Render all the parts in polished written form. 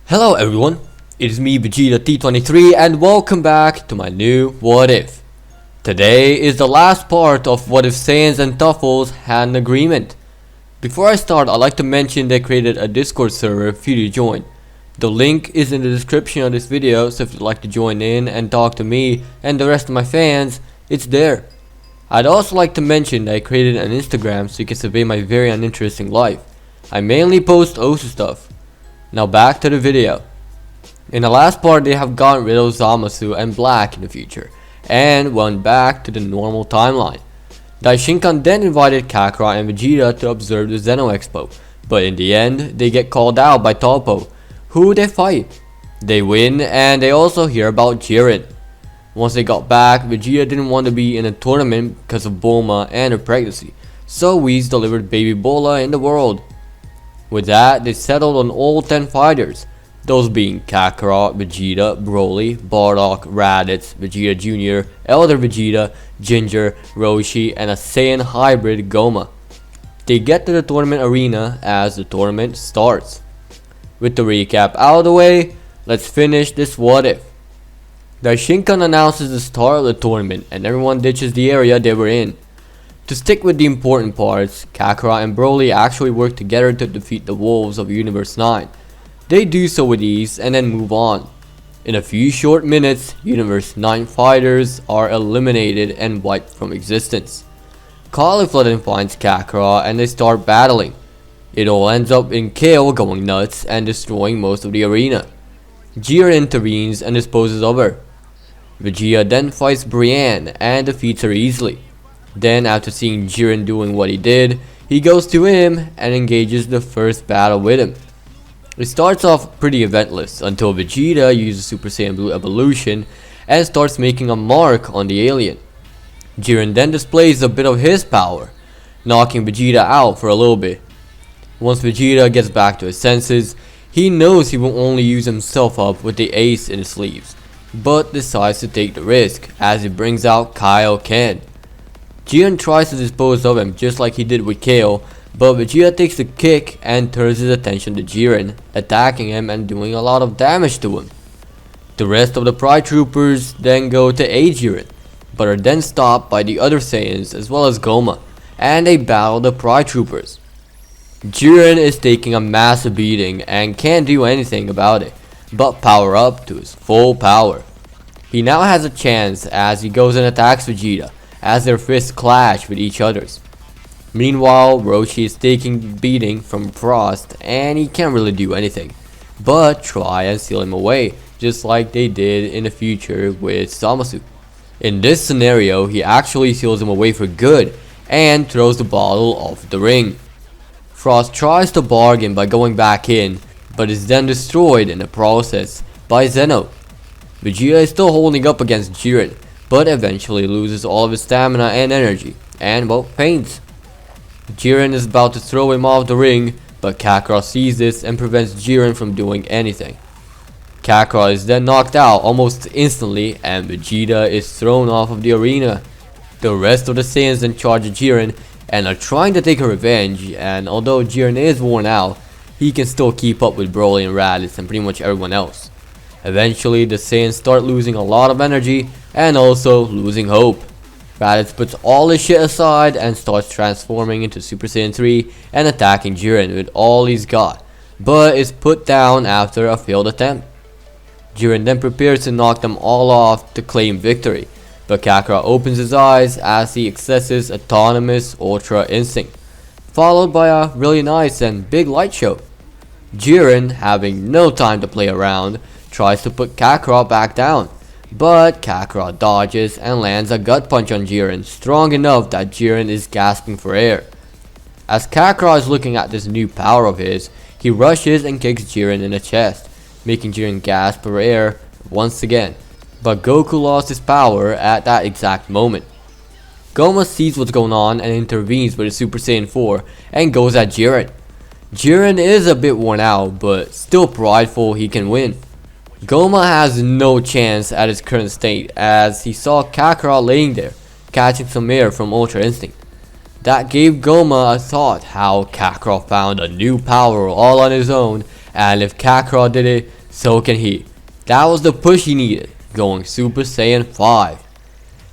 Hello everyone, it is me Vegeta T23 and welcome back to my new What If. Today is the last part of What If Saiyans and Tuffles had an agreement. Before I start, I'd like to mention they created a Discord server for you to join. The link is in the description of this video, so if you'd like to join in and talk to me and the rest of my fans, it's there. I'd also like to mention that I created an Instagram so you can survey my very uninteresting life. I mainly post Osu stuff. Now back to the video. In the last part they have gotten rid of Zamasu and Black in the future and went back to the normal timeline. Daishinkan then invited Kakarot and Vegeta to observe the Zeno Expo, but in the end they get called out by Toppo, who they fight. They win and they also hear about Jiren. Once they got back, Vegeta didn't want to be in a tournament because of Bulma and her pregnancy, so Whis delivered baby Bola in the world. With that, they settled on all 10 fighters, those being Kakarot, Vegeta, Broly, Bardock, Raditz, Vegeta Jr., Elder Vegeta, Ginger, Roshi, and a Saiyan hybrid Goma. They get to the tournament arena as the tournament starts. With the recap out of the way, let's finish this What If. Daishinkan announces the start of the tournament and everyone ditches the area they were in. To stick with the important parts, Kakarot and Broly actually work together to defeat the wolves of Universe 9. They do so with ease and then move on. In a few short minutes, Universe 9 fighters are eliminated and wiped from existence. Caulifla then finds Kakarot and they start battling. It all ends up in Kale going nuts and destroying most of the arena. Jiren intervenes and disposes of her. Vegeta then fights Brienne and defeats her easily. Then after seeing Jiren doing what he did, he goes to him and engages the first battle with him. It starts off pretty eventless until Vegeta uses Super Saiyan Blue evolution and starts making a mark on the alien. Jiren then displays a bit of his power, knocking Vegeta out for a little bit. Once Vegeta gets back to his senses, he knows he will only use himself up with the ace in his sleeves, but decides to take the risk as he brings out Kaioken. Jiren tries to dispose of him just like he did with Kale, but Vegeta takes the kick and turns his attention to Jiren, attacking him and doing a lot of damage to him. The rest of the Pride Troopers then go to aid Jiren, but are then stopped by the other Saiyans as well as Goma, and they battle the Pride Troopers. Jiren is taking a massive beating and can't do anything about it, but power up to his full power. He now has a chance as he goes and attacks Vegeta, as their fists clash with each other's. Meanwhile, Roshi is taking beating from Frost and he can't really do anything, but try and seal him away, just like they did in the future with Zamasu. In this scenario, he actually seals him away for good and throws the bottle off the ring. Frost tries to bargain by going back in, but is then destroyed in the process by Zeno. Vegeta is still holding up against Jiren, but eventually loses all of his stamina and energy, and well, faints. Jiren is about to throw him off the ring, but Kakarot sees this and prevents Jiren from doing anything. Kakarot is then knocked out almost instantly and Vegeta is thrown off of the arena. The rest of the Saiyans then charge Jiren and are trying to take a revenge, and although Jiren is worn out, he can still keep up with Broly and Raditz and pretty much everyone else. Eventually, the Saiyans start losing a lot of energy and also losing hope. Raditz puts all his shit aside and starts transforming into Super Saiyan 3 and attacking Jiren with all he's got, but is put down after a failed attempt. Jiren then prepares to knock them all off to claim victory, but Kakarot opens his eyes as he accesses Autonomous Ultra Instinct, followed by a really nice and big light show. Jiren, having no time to play around, tries to put Kakarot back down, but Kakarot dodges and lands a gut punch on Jiren, strong enough that Jiren is gasping for air. As Kakarot is looking at this new power of his, he rushes and kicks Jiren in the chest, making Jiren gasp for air once again, but Goku lost his power at that exact moment. Goma sees what's going on and intervenes with his Super Saiyan 4 and goes at Jiren. Jiren is a bit worn out, but still prideful he can win. Goma has no chance at his current state as he saw Kakarot laying there, catching some air from Ultra Instinct. That gave Goma a thought how Kakarot found a new power all on his own, and if Kakarot did it, So can he. That was the push he needed, going Super Saiyan 5.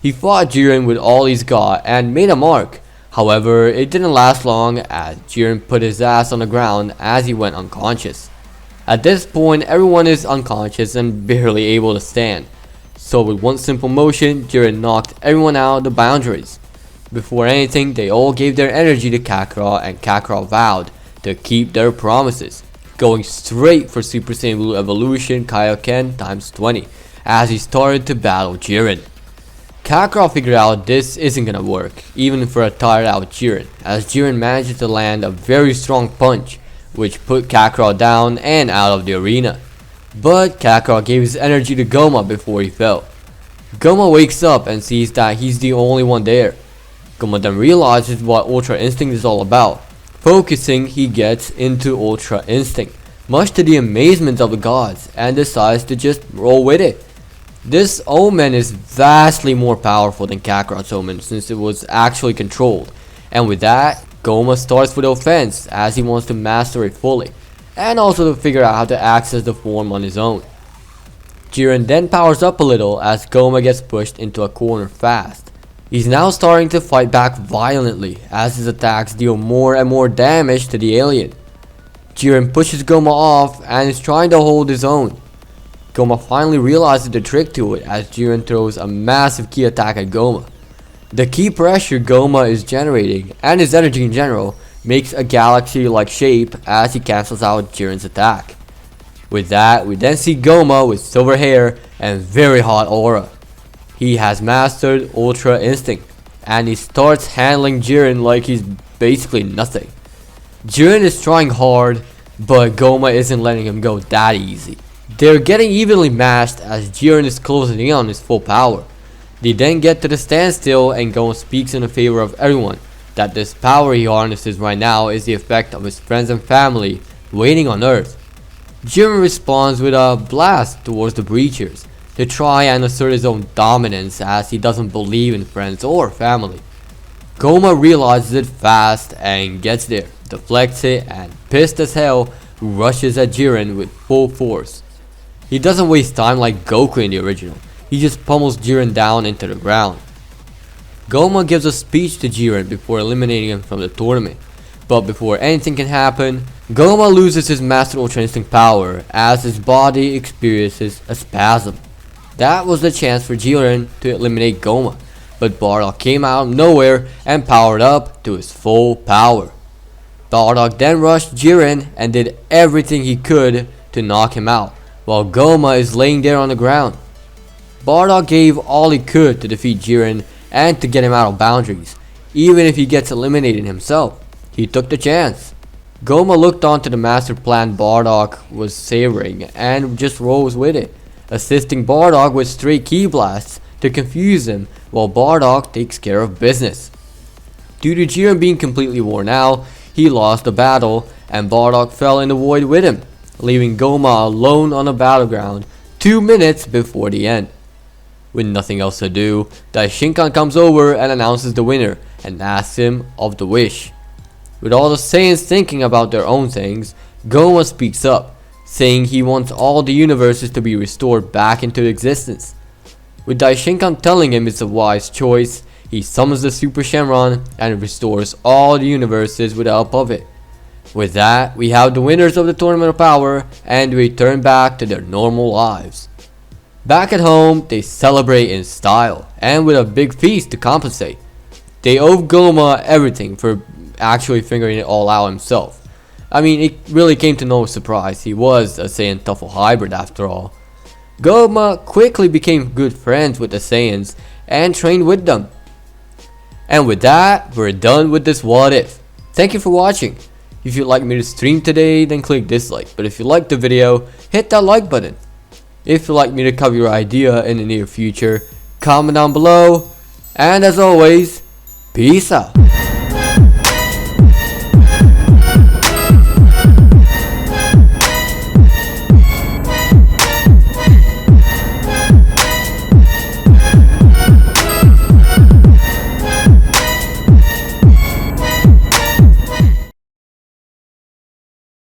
He fought Jiren with all he's got and made a mark. However, it didn't last long as Jiren put his ass on the ground as he went unconscious. At this point, everyone is unconscious and barely able to stand. So with one simple motion, Jiren knocked everyone out of the boundaries. Before anything, they all gave their energy to Kakarot, and Kakarot vowed to keep their promises, going straight for Super Saiyan Blue Evolution Kaioken times 20 as he started to battle Jiren. Kakarot figured out this isn't gonna work, even for a tired out Jiren, as Jiren managed to land a very strong punch, which put Kakarot down and out of the arena. But Kakarot gave his energy to Goma before he fell. Goma wakes up and sees that he's the only one there. Goma then realizes what Ultra Instinct is all about. Focusing, he gets into Ultra Instinct, much to the amazement of the gods, and decides to just roll with it. This Omen is vastly more powerful than Kakarot's Omen since it was actually controlled, and with that, Goma starts with offense as he wants to master it fully, and also to figure out how to access the form on his own. Jiren then powers up a little as Goma gets pushed into a corner fast. He's now starting to fight back violently as his attacks deal more and more damage to the alien. Jiren pushes Goma off and is trying to hold his own. Goma finally realizes the trick to it as Jiren throws a massive ki attack at Goma. The ki pressure Goma is generating, and his energy in general, makes a galaxy-like shape as he cancels out Jiren's attack. With that, we then see Goma with silver hair and very hot aura. He has mastered Ultra Instinct, and he starts handling Jiren like he's basically nothing. Jiren is trying hard, but Goma isn't letting him go that easy. They're getting evenly matched as Jiren is closing in on his full power. They then get to the standstill and Goma speaks in favor of everyone that this power he harnesses right now is the effect of his friends and family waiting on Earth. Jiren responds with a blast towards the Breachers to try and assert his own dominance as he doesn't believe in friends or family. Goma realizes it fast and gets there, deflects it, and pissed as hell rushes at Jiren with full force. He doesn't waste time like Goku in the original, he just pummels Jiren down into the ground. Goma gives a speech to Jiren before eliminating him from the tournament, but before anything can happen, Goma loses his Master Ultra Instinct power as his body experiences a spasm. That was the chance for Jiren to eliminate Goma, but Bardock came out of nowhere and powered up to his full power. Bardock then rushed Jiren and did everything he could to knock him out, while Goma is laying there on the ground. Bardock gave all he could to defeat Jiren and to get him out of boundaries, even if he gets eliminated himself. He took the chance. Goma looked on to the master plan Bardock was savoring and just rose with it, assisting Bardock with stray ki blasts to confuse him while Bardock takes care of business. Due to Jiren being completely worn out, he lost the battle and Bardock fell in the void with him, leaving Goma alone on the battleground 2 minutes before the end. With nothing else to do, Daishinkan comes over and announces the winner and asks him of the wish. With all the Saiyans thinking about their own things, Goma speaks up, saying he wants all the universes to be restored back into existence. With Daishinkan telling him it's a wise choice, he summons the Super Shenron and restores all the universes with the help of it. With that, we have the winners of the Tournament of Power and return back to their normal lives. Back at home, they celebrate in style and with a big feast to compensate. They owe Goma everything for actually figuring it all out himself. I mean, it really came to no surprise, he was a Saiyan Tuffle hybrid after all. Goma quickly became good friends with the Saiyans and trained with them. And with that, we're done with this what if. Thank you for watching. If you'd like me to stream today, then click dislike. But if you liked the video, hit that like button. If you'd like me to cover your idea in the near future, comment down below. And as always, peace out.